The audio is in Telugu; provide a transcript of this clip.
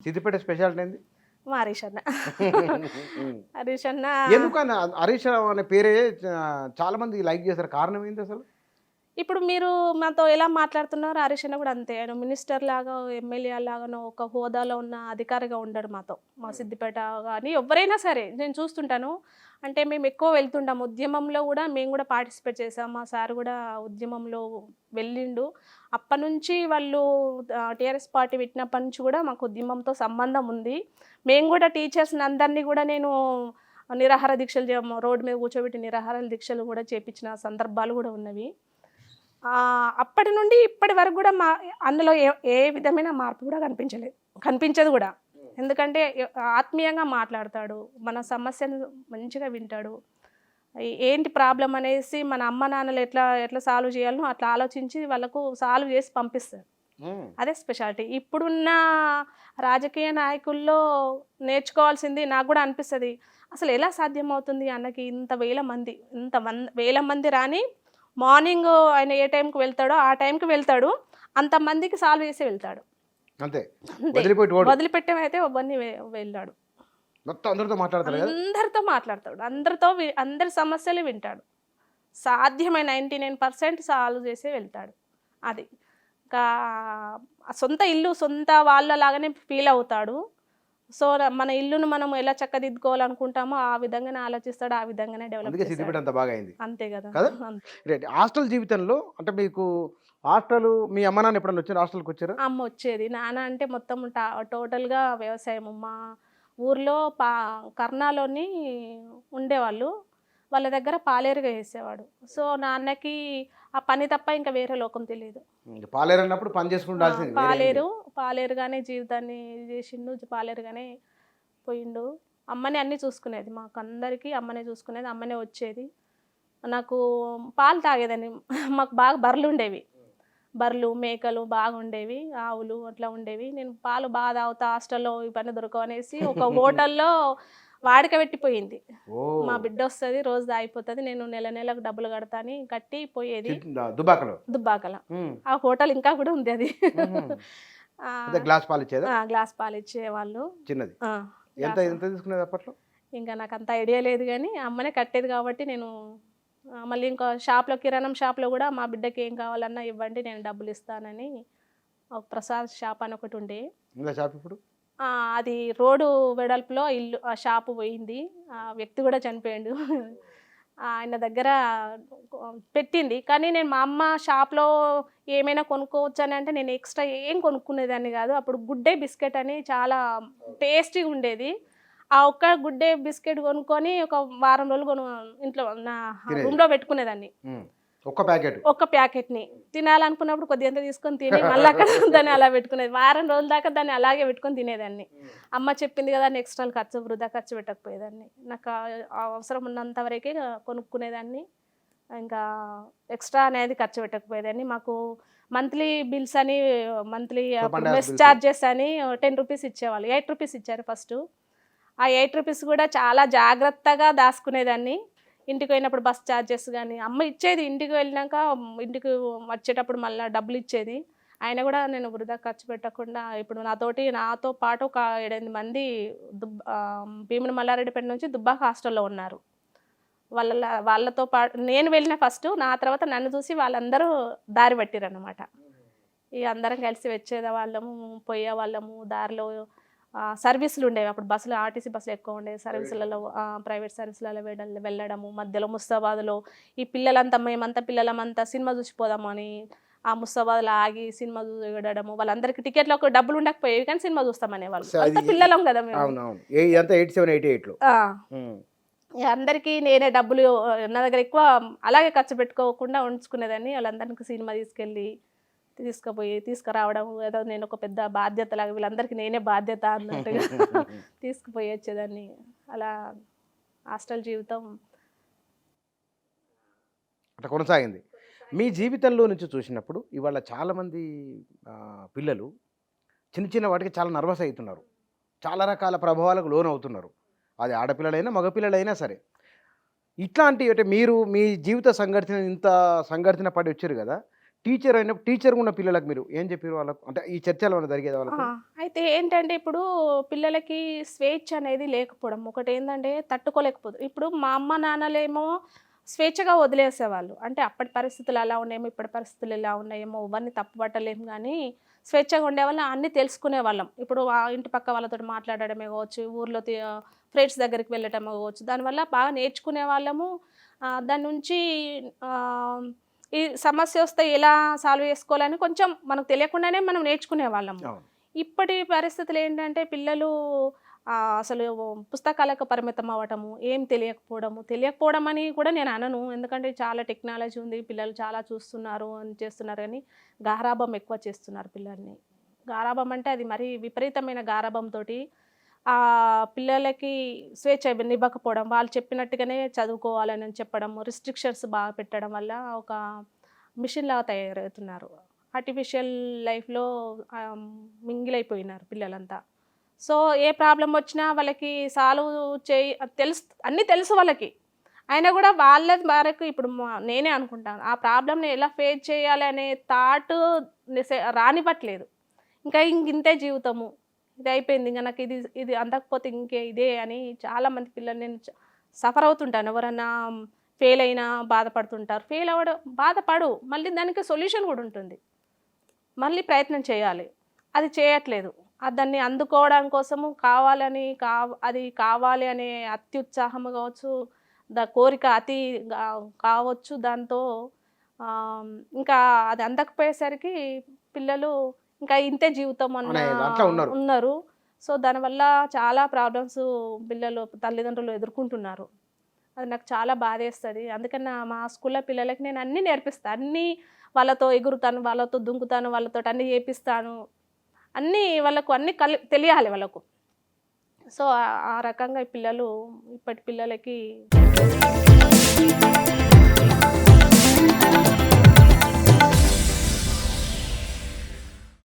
సిద్దిపేట స్పెషాలిటీ ఏంది? మా హరీష్ అన్న. హరీష్ అన్న ఎందుకని హరీష్ రావు అనే పేరే చాలా మంది లైక్ చేశారు, కారణం ఏంటి అసలు? ఇప్పుడు మీరు మాతో ఎలా మాట్లాడుతున్నారో హరీష్ అన్న కూడా అంతే. ఆయన మినిస్టర్ లాగా, ఎమ్మెల్యే లాగానో ఒక హోదాలో ఉన్న అధికారిగా ఉండడు మాతో. మా సిద్దిపేట కానీ ఎవరైనా సరే నేను చూస్తుంటాను. అంటే మేము ఎక్కువ వెళ్తుంటాం ఉద్యమంలో కూడా, మేము కూడా పార్టిసిపేట్ చేసాం. మా సార్ కూడా ఉద్యమంలో వెళ్ళిండు. అప్పటి నుంచి వాళ్ళు టీఆర్ఎస్ పార్టీ పెట్టినప్పటి నుంచి కూడా మాకు ఉద్యమంతో సంబంధం ఉంది. మేము కూడా టీచర్స్ని అందరినీ కూడా నేను నిరాహార దీక్షలు రోడ్డు మీద కూర్చోబెట్టి నిరాహార దీక్షలు కూడా చేపించిన సందర్భాలు కూడా ఉన్నవి. అప్పటి నుండి ఇప్పటి వరకు కూడా అందులో ఏ విధమైన మార్పు కూడా కనిపించదు కూడా. ఎందుకంటే ఆత్మీయంగా మాట్లాడతాడు, మన సమస్యను మంచిగా వింటాడు. ఏంటి ప్రాబ్లం అనేసి మన అమ్మ నాన్నలు ఎట్లా సాల్వ్ చేయాలనో అట్లా ఆలోచించి వాళ్ళకు సాల్వ్ చేసి పంపిస్తాడు. అదే స్పెషాలిటీ. ఇప్పుడున్న రాజకీయ నాయకుల్లో నేర్చుకోవాల్సింది నాకు కూడా అనిపిస్తుంది, అసలు ఎలా సాధ్యమవుతుంది అన్నకి ఇంత వేల మంది రాని మార్నింగ్ ఆయన ఏ టైంకి వెళ్తాడో ఆ టైంకి వెళ్తాడు, అంతమందికి సాల్వ్ చేసి వెళ్తాడు. అంతే, వదిలిపెట్టమైతే ఒబ్బన్ని వెళ్ళాడు. అందరితో మాట్లాడతాడు, అందరి సమస్యలు వింటాడు, సాధ్యమైన 99% సాల్వ్ చేసి వెళ్తాడు. అది ఇంకా సొంత ఇల్లు సొంత వాళ్ళలాగానే ఫీల్ అవుతాడు. సో మన ఇల్లును మనం ఎలా చక్కదిద్దుకోవాలనుకుంటామో ఆ విధంగానే ఆలోచిస్తాడు, ఆ విధంగానే డెవలప్ చేస్తాడు. అంతే కదా. హాస్టల్ జీవితంలో అంటే మీకు హాస్టల్, మీ అమ్మ నాన్న ఎప్పుడన్నా వచ్చారు హాస్టల్కి? వచ్చారు. అమ్మ వచ్చేది, నాన్న అంటే మొత్తం టోటల్గా వ్యవసాయం. మా ఊర్లో కర్ణాలోని ఉండేవాళ్ళు, వాళ్ళ దగ్గర పాలేరుగా చేసేవాడు. సో నాన్నకి ఆ పని తప్ప ఇంకా వేరే లోకం తెలియదు. పాలేరు అన్నప్పుడు పని చేసుకుంటాల్సింది. పాలేరుగానే జీవితాన్ని చేసిండు, పాలేరుగానే పోయిండు. అమ్మనే అన్నీ చూసుకునేది, మాకు అందరికీ అమ్మనే చూసుకునేది, అమ్మనే వచ్చేది. నాకు పాలు తాగేదని, మాకు బాగా బర్రెలు మేకలు బాగా ఉండేవి, ఆవులు అట్లా ఉండేవి. నేను పాలు బాగా తాగుతా, హాస్టల్లో ఇవన్నీ దొరకవనేసి ఒక హోటల్లో వాడిక పెట్టిపోయింది. మా బిడ్డ వస్తుంది రోజు తాగిపోతుంది, నేను నెలకు డబ్బులు కడతాని కట్టి పోయేది దుబ్బాకల. ఆ హోటల్ ఇంకా కూడా ఉంది. అది గ్లాస్ పాలు ఇచ్చేవాళ్ళు. ఇంకా నాకు అంత ఐడియా లేదు కానీ అమ్మనే కట్టేది కాబట్టి నేను మళ్ళీ ఇంకో షాప్లో, కిరాణం షాప్లో కూడా మా బిడ్డకి ఏం కావాలన్నా ఇవ్వండి నేను డబ్బులు ఇస్తానని ఒక ప్రసాద్ షాప్ అని ఒకటి ఉండే. అది రోడ్డు వెడల్పులో ఇల్లు, ఆ షాపు పోయింది, ఆ వ్యక్తి కూడా చనిపోయాడు. ఆయన దగ్గర పెట్టింది. కానీ నేను మా అమ్మ షాప్లో ఏమైనా కొనుక్కోవచ్చు అని అంటే నేను ఎక్స్ట్రా ఏం కొనుక్కునేదాన్ని కాదు. అప్పుడు గుడ్ డే బిస్కెట్ అని చాలా టేస్టీగా ఉండేది. ఆ ఒక్క గుడ్ డే బిస్కెట్ కొనుక్కొని ఒక వారం రోజులు ఇంట్లో నా రూమ్లో పెట్టుకునేదాన్ని. ఒక్క ప్యాకెట్ని తినాలనుకున్నప్పుడు కొద్దిగా తీసుకొని తిని మళ్ళీ అక్కడ దాన్ని అలా పెట్టుకునేది. వారం రోజుల దాకా దాన్ని అలాగే పెట్టుకొని తినేదాన్ని. అమ్మ చెప్పింది కదా నెక్స్ట్ వాళ్ళు వృధా ఖర్చు పెట్టకపోయేదాన్ని. నాకు అవసరం ఉన్నంత వరకే కొనుక్కునేదాన్ని, ఇంకా ఎక్స్ట్రా అనేది ఖర్చు పెట్టకపోయేదాన్ని. మాకు మంత్లీ బిల్స్ అని, మంత్లీ మెస్ ఛార్జెస్ అని 10 రూపీస్ ఇచ్చేవాళ్ళు. 8 రూపీస్ ఇచ్చారు ఫస్ట్. ఆ 8 రూపీస్ కూడా చాలా జాగ్రత్తగా దాచుకునేదాన్ని. ఇంటికి పోయినప్పుడు బస్ ఛార్జెస్ కానీ అమ్మ ఇచ్చేది, ఇంటికి వెళ్ళినాక ఇంటికి వచ్చేటప్పుడు మళ్ళీ డబ్బులు ఇచ్చేది. ఆయన కూడా నేను వృధా ఖర్చు పెట్టకుండా, ఇప్పుడు నాతో పాటు ఒక 7-8 మంది భీముని మల్లారెడ్డిపేట నుంచి దుబ్బాక హాస్టల్లో ఉన్నారు. వాళ్ళతో పాటు నేను వెళ్ళిన ఫస్ట్, నా తర్వాత నన్ను చూసి వాళ్ళందరూ దారి పట్టిరు అన్నమాట. ఇక అందరం కలిసి వచ్చేవాళ్ళము, పోయేవాళ్ళము. దారిలో సర్వీసులు ఉండేవి అప్పుడు, బస్సులు ఆర్టీసీ బస్సులు ఎక్కువ ఉండేవి. సర్వీసులలో ప్రైవేట్ సర్వీసులలో వెళ్ళడము. మధ్యలో ముస్తాబాద్లో ఈ మేమంతా పిల్లలమంతా సినిమా చూసిపోదామని ఆ ముస్తాబాద్లో ఆగి సినిమా చూడడము. వాళ్ళందరికీ టికెట్లు ఒక డబ్బులు ఉండకపోయేవి కానీ సినిమా చూస్తామనే వాళ్ళు, అంత పిల్లలం కదా మేము. అందరికీ నేనే డబ్బులు, నా దగ్గర ఎక్కువ అలాగే ఖర్చు పెట్టుకోకుండా ఉంచుకునేదాన్ని. వాళ్ళందరికీ సినిమా తీసుకురావడం, ఏదో నేను ఒక పెద్ద బాధ్యత లాగా వీళ్ళందరికీ నేనే బాధ్యత అన్నట్టుగా తీసుకుపోయి వచ్చేదాన్ని. అలా హాస్టల్ జీవితం అట్లా కొనసాగింది. మీ జీవితంలో నుంచి చూసినప్పుడు ఇవాళ చాలామంది పిల్లలు చిన్న వాటికి చాలా నర్వస్ అవుతున్నారు, చాలా రకాల ప్రభావాలకు లోన్ అవుతున్నారు. అది ఆడపిల్లలైనా మగపిల్లలైనా సరే. ఇట్లాంటి అంటే మీరు మీ జీవిత ఇంత సంఘటన పడి వచ్చారు కదా, టీచర్ ఉన్న పిల్లలకు మీరు ఏం చెప్పారు వాళ్ళకు? అంటే ఈ చర్చలు ఏమైనా జరిగేదా వాళ్ళకు? అయితే ఏంటంటే ఇప్పుడు పిల్లలకి స్వేచ్ఛ అనేది లేకపోవడం ఒకటి ఏంటంటే తట్టుకోలేకపోతుంది. ఇప్పుడు మా అమ్మ నాన్నలేమో స్వేచ్ఛగా వదిలేసేవాళ్ళు. అంటే అప్పటి పరిస్థితులు అలా ఉన్నాయేమో, ఇప్పటి పరిస్థితులు ఎలా ఉన్నాయేమో ఎవరిని తప్పుపట్టలేము కానీ స్వేచ్ఛగా ఉండేవాళ్ళం, అన్నీ తెలుసుకునే వాళ్ళం. ఇప్పుడు ఆ ఇంటి పక్క వాళ్ళతో మాట్లాడడమే కావచ్చు, ఊర్లో ఫ్రెండ్స్ దగ్గరికి వెళ్ళటమే కావచ్చు, దానివల్ల బాగా నేర్చుకునే వాళ్ళము. దాని నుంచి ఈ సమస్య వస్తే ఎలా సాల్వ్ చేసుకోవాలని కొంచెం మనకు తెలియకుండానే మనం నేర్చుకునే వాళ్ళము. అవును. ఇప్పటి పరిస్థితులు ఏంటంటే పిల్లలు అసలు పుస్తకాలకు పరిమితం అవ్వటము, ఏం తెలియకపోవడం అని కూడా నేను అనను. ఎందుకంటే చాలా టెక్నాలజీ ఉంది, పిల్లలు చాలా చూస్తున్నారు అని చేస్తున్నారు కానీ గారాబం ఎక్కువ చేస్తున్నారు పిల్లల్ని. గారాబం అంటే అది మరీ విపరీతమైన గారాబంతో పిల్లలకి స్వేచ్ఛ ఇవ్వకపోవడం, వాళ్ళు చెప్పినట్టుగానే చదువుకోవాలని చెప్పడం, రిస్ట్రిక్షన్స్ బాగా పెట్టడం వల్ల ఒక మిషన్ లాగా తయారవుతున్నారు. ఆర్టిఫిషియల్ లైఫ్లో మింగిలైపోయినారు పిల్లలంతా. సో ఏ ప్రాబ్లం వచ్చినా వాళ్ళకి సాల్వ్ అన్నీ తెలుసు వాళ్ళకి. అయినా కూడా వాళ్ళ వరకు ఇప్పుడు నేనే అనుకుంటాను ఆ ప్రాబ్లమ్ని ఎలా ఫేస్ చేయాలి అనే థాట్ రానివ్వట్లేదు. ఇంతే జీవితము, ఇది అయిపోయింది, ఇంకా నాకు ఇది అందకపోతే ఇదే అని చాలామంది పిల్లలు నేను సఫర్ అవుతుంటాను. ఎవరైనా ఫెయిల్ అయినా బాధపడుతుంటారు. ఫెయిల్ అవ్వడం బాధపడు, మళ్ళీ దానికి సొల్యూషన్ కూడా ఉంటుంది, మళ్ళీ ప్రయత్నం చేయాలి. అది చేయట్లేదు. దాన్ని అందుకోవడం కోసము అది కావాలి అనే అత్యుత్సాహం కావచ్చు, కోరిక అతి కావచ్చు. దాంతో ఇంకా అది అందకపోయేసరికి పిల్లలు ఇంకా ఇంతే జీవితం ఉన్నారు. సో దానివల్ల చాలా ప్రాబ్లమ్స్ పిల్లలు తల్లిదండ్రులు ఎదుర్కొంటున్నారు. అది నాకు చాలా బాధేస్తుంది. అందుకని మా స్కూల్లో పిల్లలకి నేను అన్నీ నేర్పిస్తాను. అన్నీ వాళ్ళతో ఎగురుతాను, వాళ్ళతో దుంకుతాను, వాళ్ళతో అన్నీ చేపిస్తాను. అన్నీ వాళ్ళకు అన్నీ తెలియాలి వాళ్ళకు. సో ఆ రకంగా ఇప్పటి పిల్లలకి